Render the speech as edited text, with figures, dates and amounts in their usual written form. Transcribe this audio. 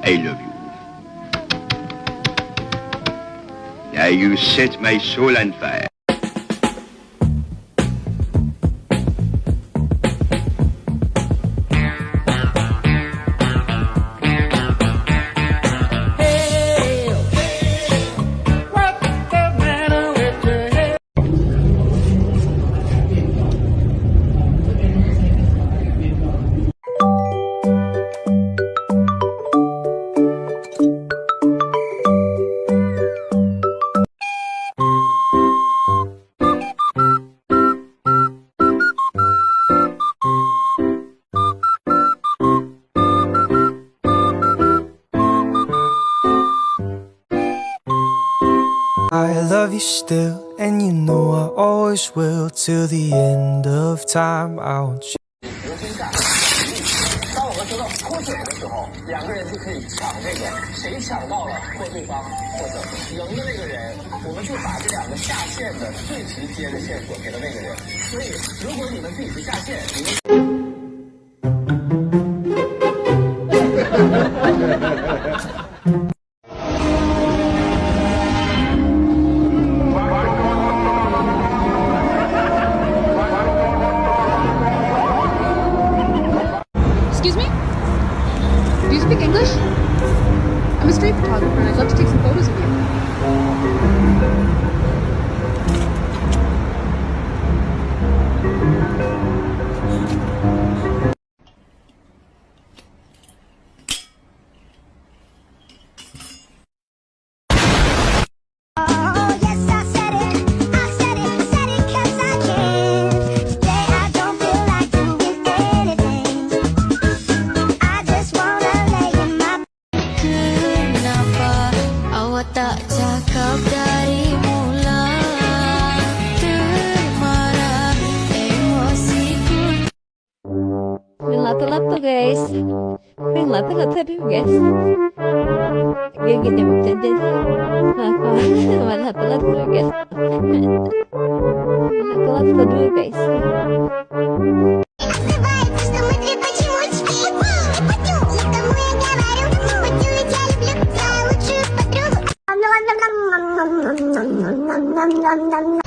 I love you. Yeah, you set my soul on fire. I love you still, and you know I always will, till the end of time. I want you. 当我们得到脱水的时候，两个人就可以抢这个，谁抢到了或对方或者赢的那个人，我们就把这两个下线的最直接的线索给了那个人。所以，如果你们自己是下线，你们。Excuse me? Do you speak English? I'm a street photographer and I'd love to take some photos of you. Tak cakap dari mula, termarah emosiku. Mình lata guys. Mình lata guys. Gini maksudnya. Mình lata guys. Mình lata dulu guys. Nom nom nom nom nom nom nom nom nom nom nom nom.